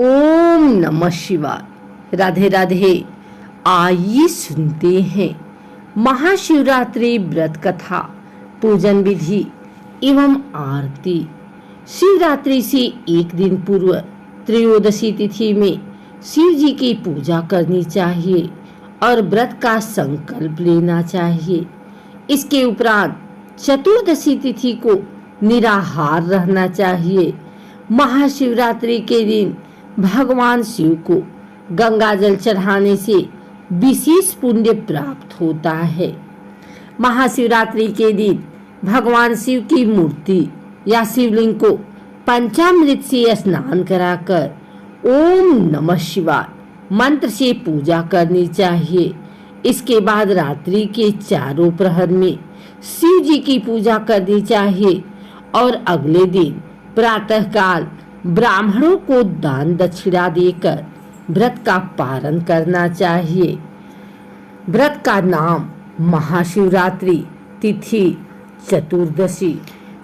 ओम नमः शिवाय। राधे राधे। आइए सुनते हैं महाशिवरात्रि व्रत कथा, पूजन विधि एवं आरती। शिवरात्रि से एक दिन पूर्व त्रयोदशी तिथि में शिव जी की पूजा करनी चाहिए और व्रत का संकल्प लेना चाहिए। इसके उपरांत चतुर्दशी तिथि को निराहार रहना चाहिए। महाशिवरात्रि के दिन भगवान शिव को गंगा जल चढ़ाने से विशेष पुण्य प्राप्त होता है। महाशिवरात्रि के दिन भगवान शिव की मूर्ति या शिवलिंग को पंचामृत से स्नान कराकर ओम नमः शिवाय मंत्र से पूजा करनी चाहिए। इसके बाद रात्रि के चारों प्रहर में शिव जी की पूजा करनी चाहिए और अगले दिन प्रातःकाल ब्राह्मणों को दान दक्षिणा देकर व्रत का पारण करना चाहिए। व्रत का नाम महाशिवरात्रि, तिथि चतुर्दशी।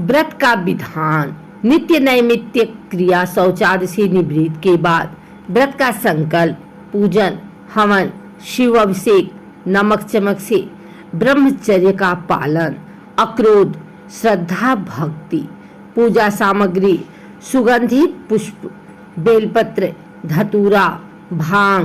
व्रत का विधान नित्य नैमित्तिक क्रिया शौचादि से निवृत्त के बाद व्रत का संकल्प, पूजन, हवन, शिव अभिषेक, नमक चमक से ब्रह्मचर्य का पालन, अक्रोध, श्रद्धा, भक्ति, पूजा सामग्री, सुगंधित पुष्प, बेलपत्र, धतूरा, भांग,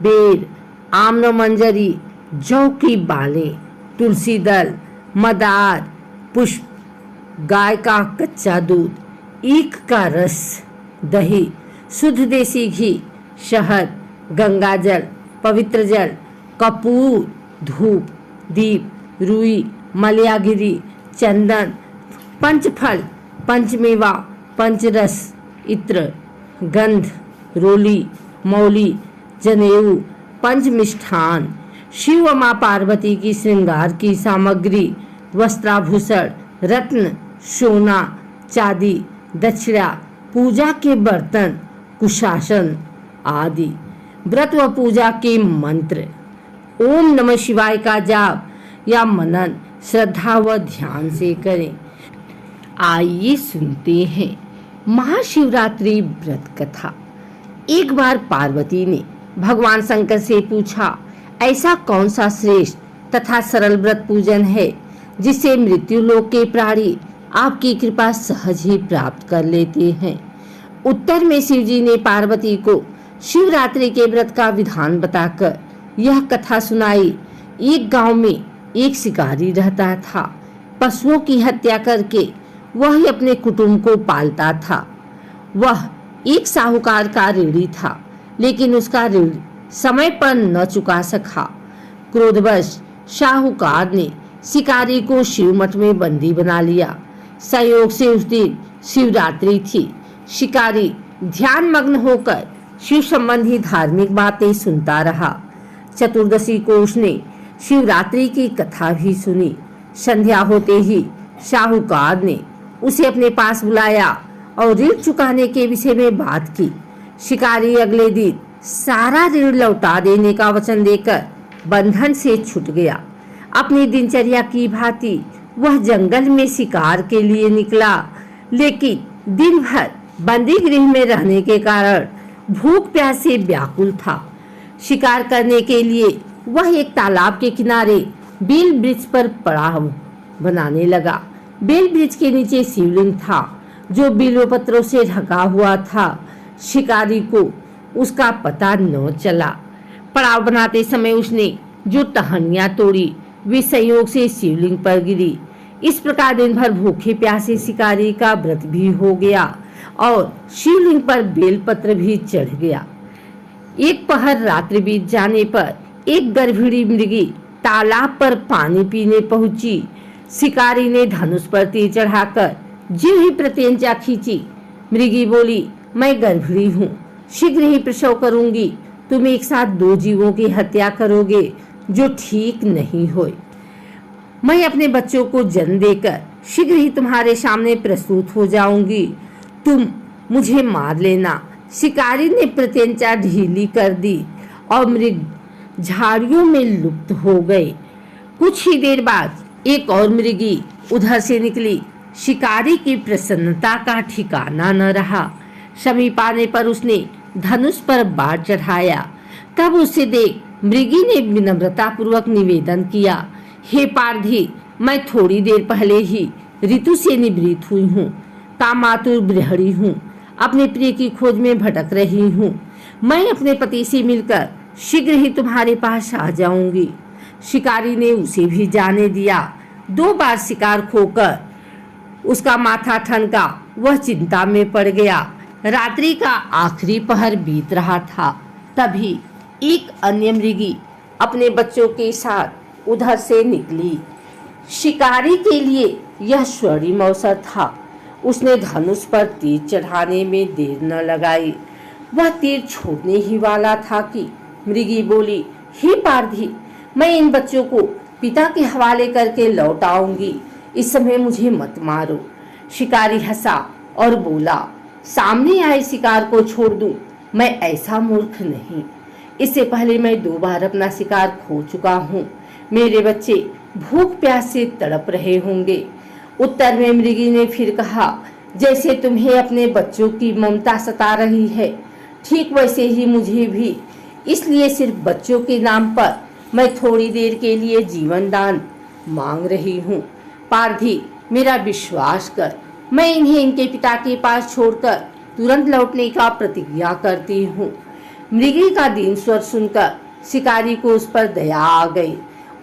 बेर, आम्रमंजरी, जौ की बालें, तुलसी दल, मदार, पुष्प, गाय का कच्चा दूध, ईख का रस, दही, शुद्ध देसी घी, शहद, गंगा जल, पवित्र जल, कपूर, धूप, दीप, रुई, मलयागिरी, चंदन, पंचफल, पंचमेवा, पंचरस, इत्र, गंध, रोली, मौली, जनेऊ, पंचमिष्ठान, शिव व मां पार्वती की श्रृंगार की सामग्री, वस्त्राभूषण, रत्न, सोना, चांदी, दक्षिणा, पूजा के बर्तन, कुशासन आदि। व्रत व पूजा के मंत्र ओम नमः शिवाय का जाप या मनन श्रद्धा व ध्यान से करें। आइए सुनते हैं महाशिवरात्रि व्रत कथा। एक बार पार्वती ने भगवान शंकर से पूछा, ऐसा कौन सा श्रेष्ठ तथा सरल व्रत पूजन है जिससे मृत्यु लोक के प्राणी आपकी कृपा सहज ही प्राप्त कर लेते हैं। उत्तर में शिव जी ने पार्वती को शिवरात्रि के व्रत का विधान बताकर यह कथा सुनाई। एक गांव में एक शिकारी रहता था। पशुओं की हत्या करके वह ही अपने कुटुंब को पालता था। वह एक साहूकार का ऋणी था, लेकिन उसका ऋण समय पर न चुका सका। क्रोधवश साहूकार ने शिकारी को शिव मठ में बंदी बना लिया। संयोग से उस दिन शिवरात्रि थी। शिकारी ध्यान मग्न होकर शिव संबंधी धार्मिक बातें सुनता रहा। चतुर्दशी को उसने शिवरात्रि की कथा भी सुनी। संध्या होते ही साहूकार ने उसे अपने पास बुलाया और ऋण चुकाने के विषय में बात की। शिकारी अगले दिन सारा ऋण लौटा देने का वचन देकर बंधन से छूट गया। अपनी दिनचर्या की भांति वह जंगल में शिकार के लिए निकला, लेकिन दिन भर बंदी गृह में रहने के कारण भूख प्यास से व्याकुल था। शिकार करने के लिए वह एक तालाब के किनारे बेल वृक्ष पर पड़ाव बनाने लगा। बेल वृक्ष के नीचे शिवलिंग था जो बिल्वपत्रों से ढका हुआ था। शिकारी को उसका पता न चला। पड़ाव बनाते समय उसने जो टहनियां तोड़ी वे संयोग से शिवलिंग पर गिरी। इस प्रकार दिन भर भूखे प्यासे शिकारी का व्रत भी हो गया और शिवलिंग पर बेलपत्र भी चढ़ गया। एक पहर रात्रि बीत जाने पर एक गर्भिणी मृगी तालाब पर पानी पीने पहुंची। शिकारी ने धनुष पर तीर चढ़ाकर जीव ही प्रत्यंचा खींची। मृगी बोली, मैं गर्भिणी हूँ, शीघ्र ही प्रसव करूंगी। तुम एक साथ दो जीवों की हत्या करोगे जो ठीक नहीं होए। मैं अपने बच्चों को जन्म देकर शीघ्र ही तुम्हारे सामने प्रस्तुत हो जाऊंगी। तुम मुझे मार लेना। शिकारी ने प्रत्यंचा ढीली कर दी और मृग झाड़ियों में लुप्त हो गए। कुछ ही देर बाद एक और मृगी उधर से निकली। शिकारी की प्रसन्नता का ठिकाना न रहा। समीप आने पर उसने धनुष पर बाण चढ़ाया। तब उसे देख मृगी ने विनम्रता पूर्वक निवेदन किया, हे पारधी, मैं थोड़ी देर पहले ही ऋतु से निवृत्त हुई हूँ, कामातुर गृहिणी हूँ, अपने प्रिय की खोज में भटक रही हूँ। मैं अपने पति से मिलकर शीघ्र ही तुम्हारे पास आ जाऊंगी। शिकारी ने उसे भी जाने दिया। 2 बार शिकार खोकर उसका माथा ठनका, वह चिंता में पड़ गया। रात्रि का आखिरी पहर बीत रहा था। तभी एक अन्य मृगी अपने बच्चों के साथ उधर से निकली। शिकारी के लिए यह स्वर्णिम अवसर था। उसने धनुष पर तीर चढ़ाने में देर न लगाई। वह तीर छोड़ने ही वाला था कि मृगी बोली, हे पारधी, मैं इन बच्चों को पिता के हवाले करके लौट आऊंगी, इस समय मुझे मत मारो। शिकारी हंसा और बोला, सामने आए शिकार को छोड़ दूं, मैं ऐसा मूर्ख नहीं। इससे पहले मैं 2 बार अपना शिकार खो चुका हूँ। मेरे बच्चे भूख प्यास से तड़प रहे होंगे। उत्तर में मृगी ने फिर कहा, जैसे तुम्हें अपने बच्चों की ममता सता रही है, ठीक वैसे ही मुझे भी। इसलिए सिर्फ बच्चों के नाम पर मैं थोड़ी देर के लिए जीवन दान मांग रही हूँ। पारधी, मेरा विश्वास कर, मैं इन्हें इनके पिता के पास छोड़कर तुरंत लौटने का प्रतिज्ञा करती हूँ। मृगी का दीन स्वर सुनकर शिकारी को उस पर दया आ गई।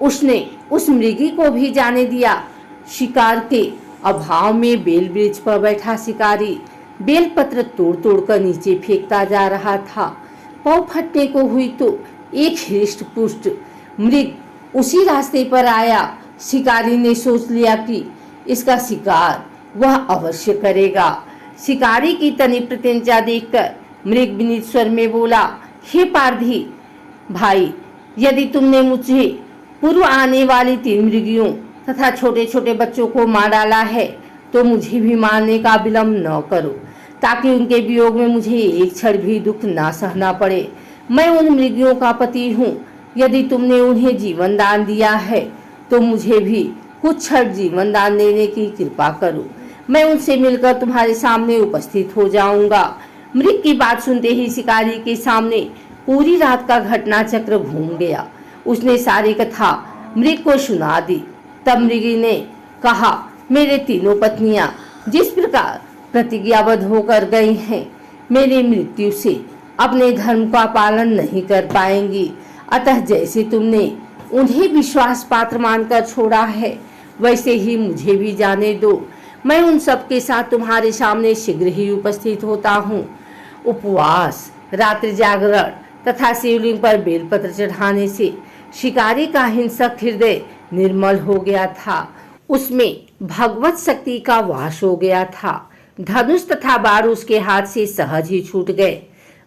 उसने उस मृगी को भी जाने दिया। शिकार के अभाव में बेल वृक्ष पर बैठा शिकारी बेल पत्र तोड़ तोड़ कर नीचे फेंकता जा रहा था। पाँव फटने को हुई तो एक हृष्ट पुष्ट मृग उसी रास्ते पर आया। शिकारी ने सोच लिया कि इसका शिकार वह अवश्य करेगा। शिकारी की तनी प्रत्यंचा देखकर मृग विनीत स्वर में बोला, हे पारधी भाई, यदि तुमने मुझे पूर्व आने वाली 3 मृगियों तथा छोटे छोटे बच्चों को मार डाला है तो मुझे भी मारने का विलंब न करो, ताकि उनके वियोग में मुझे एक क्षण भी दुख ना सहना पड़े। मैं उन मृगियों का पति हूँ। यदि तुमने उन्हें जीवन दान दिया है तो मुझे भी कुछ क्षण जीवन दान देने की कृपा करो। मैं उनसे मिलकर तुम्हारे सामने उपस्थित हो जाऊंगा। मृग की बात सुनते ही शिकारी के सामने पूरी रात का घटना चक्र घूम गया। उसने सारी कथा मृग को सुना दी। तब मृगी ने कहा, मेरे तीनों पत्नियां जिस प्रकार प्रतिज्ञाबद्ध होकर गई हैं, मेरी मृत्यु से अपने धर्म का पालन नहीं कर पाएंगी। अतः जैसे तुमने उन्हें विश्वास पात्र मानकर छोड़ा है, वैसे ही मुझे भी जाने दो। मैं उन सब के साथ तुम्हारे सामने शीघ्र ही उपस्थित होता हूँ। उपवास, रात्रि जागरण तथा शिवलिंग पर बेलपत्र चढ़ाने से शिकारी का हिंसक हृदय निर्मल हो गया था। उसमें भगवत शक्ति का वास हो गया था। धनुष तथा बाण उसके हाथ से सहज ही छूट गए।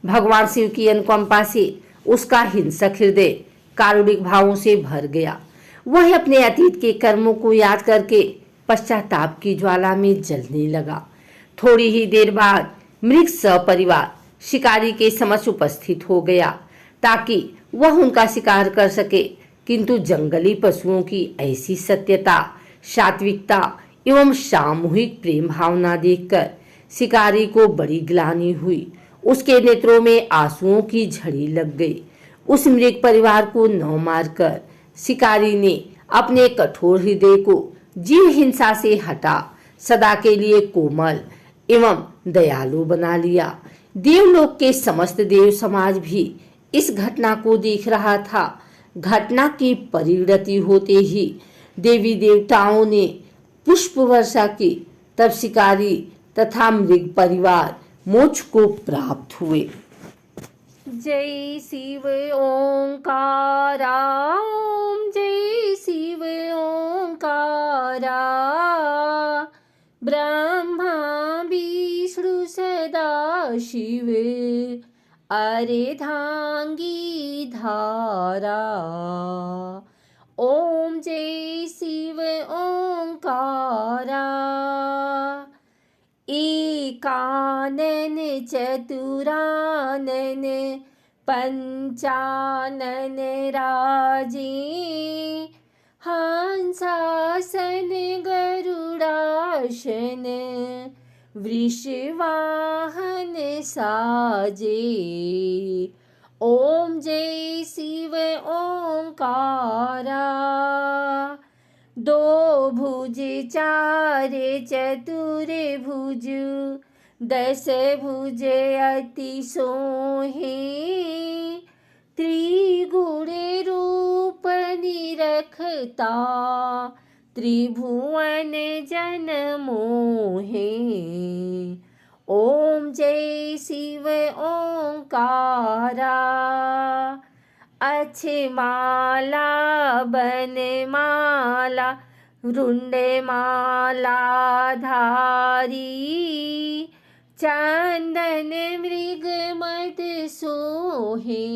भगवान शिव की अनुकंपा से उसका हिंसक हृदय कारुणिक भावों से भर गया। वह अपने अतीत के कर्मों को याद करके पश्चाताप की ज्वाला में जलने लगा। थोड़ी ही देर बाद मृग सपरिवार शिकारी के समक्ष उपस्थित हो गया ताकि वह उनका शिकार कर सके, किंतु जंगली पशुओं की ऐसी सत्यता, सात्विकता एवं सामूहिक प्रेम भावना देखकर शिकारी को बड़ी ग्लानि हुई। उसके नेत्रों में आंसुओं की झड़ी लग गई। उस मृग परिवार को न मारकर शिकारी ने अपने कठोर हृदय को जीव हिंसा से हटा सदा के लिए कोमल एवं दयालु बना लिया। देवलोक के समस्त देव समाज भी इस घटना को देख रहा था। घटना की परिणति होते ही देवी देवताओं ने पुष्प वर्षा की। तब शिकारी तथा मृग परिवार मोक्ष को प्राप्त हुए। जय शिव ओंकारा, ओम जय शिव ओंकारा। ब्रह्मा विष्णु सदा शिव, अर्धांगी धारा। ओम जय शिव ओंकारा। एकानन चतुरानन पंचानन राजे, हंसासन गरुडासन वृषवाहन साजे। ओम जय शिव ओंकारा। दो भुज चार चतुर भुज, दस भुज अति सोहे। त्रिगुण रूप निरखता, त्रिभुवन जन मोहे। ओम जय शिव ओंकारा। अक्षमाला बनमाला रुंडमाला धारी। चंदन मृग मद सोहे,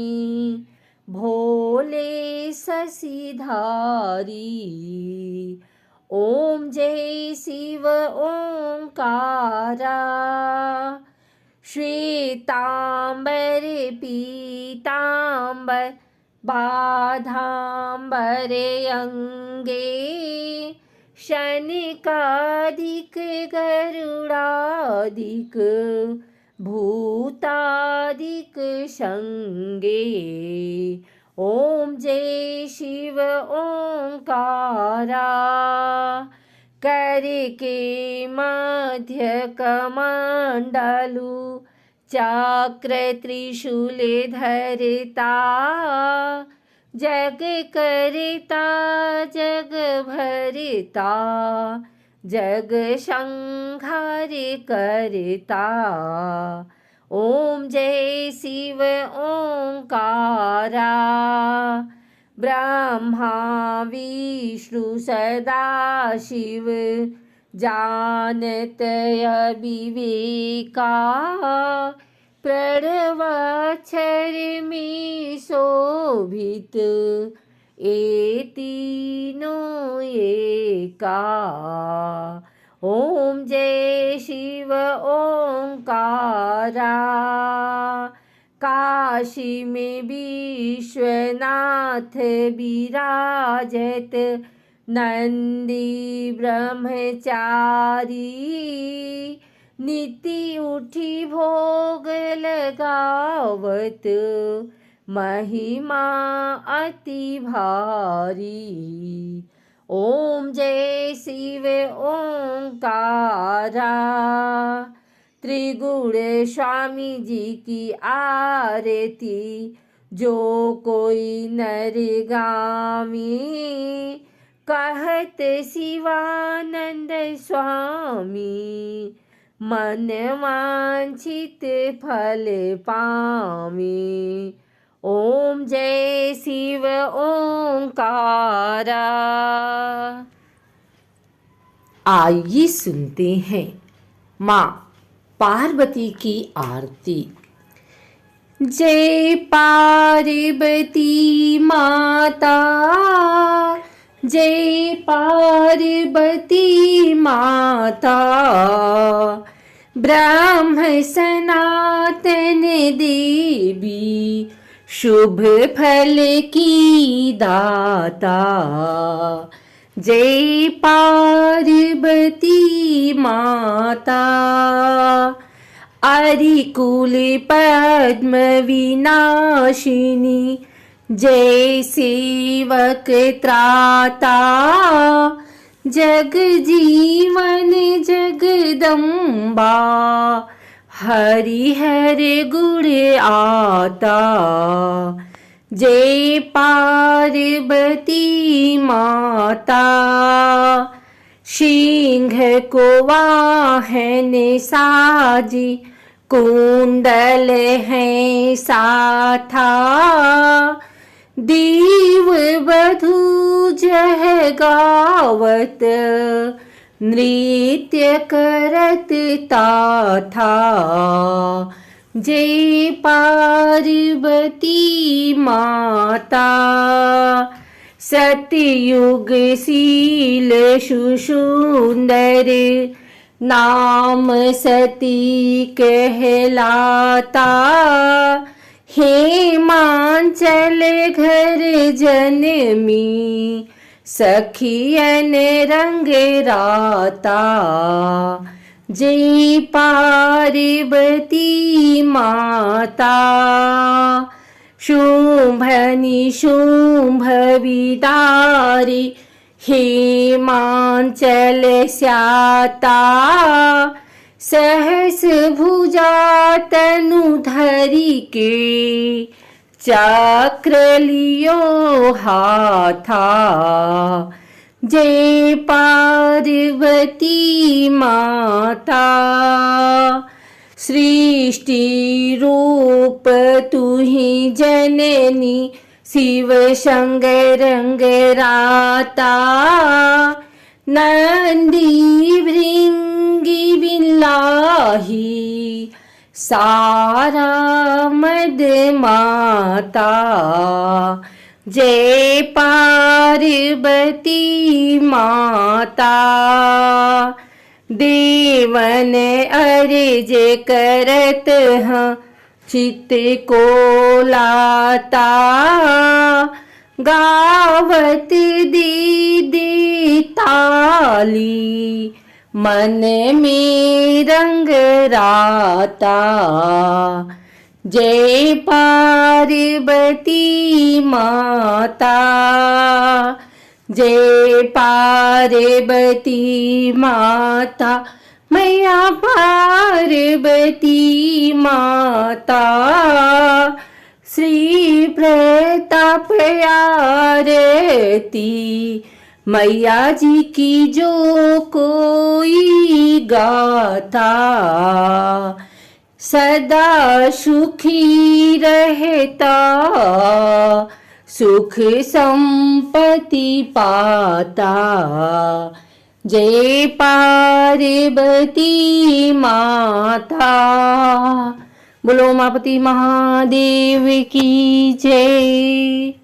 भोले शशिधारी। ओम जय शिव ओंकारा। श्वेतांबर पीतांबर बाधांबर अंगे। शनिकादिक गरुड़ादिक भूतादिक संगे। ओम जय शिव ओंकारा। करके मध्य कमंडलु, चक्र त्रिशूल धरता। जग करता जग भरता, जग संहार करता। ओम जय शिव ओंकारा। ब्रह्मा विष्णु सदा शिव, जानत अविवेका। प्रणवाक्षर में शोभित, ए तीनों एका। ओम जय शिव ओंकारा। काशी में विश्वनाथ विराजत, नंदी ब्रह्मचारी। नीति उठी भोग लगावत, महिमा अति भारी। ओम जय शिव ओंकारा। त्रिगुण स्वामी जी की आरती, जो कोई नरगामी। कहत शिवानंद स्वामी, मन वांछित फल पामी। ओम जय शिव ओंकारा। आइए सुनते हैं माँ पार्वती की आरती। जय पार्वती माता, जय पार्वती माता। ब्रह्म सनातन देवी, शुभ फल की दाता। जय पार्वती माता। अरिकुल पद्म विनाशिनी, जय सेवक त्राता। जग जीवन जगदम्बा, हरिहर गुण आता। जय पार्वती माता। सिंह को वाहन साजी, कुंडल है साथा। देव वधू जह गावत, नृत्य करत ताथा। जय पार्वती माता। सतयुग शील सुसुंदर, नाम सती कहलाता। हेमांचल घर जनमी, सखियन रंग राता। जय पार्वती माता। शुंभ निशुंभ विदारी हिमांचल स्याता। सहस भुजा तनुधरी के चक्र लियो हाथा। जय पार्वती माता। सृष्टि रूप तुहि जननी शिव शंकर रंगराता। नंदी भृंगी बिलाही सारा मद माता। जय पार्वती माता। देवन अर्ज करत हैं चित्त को लाता। गावत दीदी ताली मन में रंग राता। जय पार्वती माता। जय पार्वती माता। मैया पार्वती माता। श्री प्रताप आरती मैया जी की जो कोई गाता। सदा सुखी रहता सुख संपत्ति पाता। जय पार्वती माता। बोलो उमापति महादेव की जय।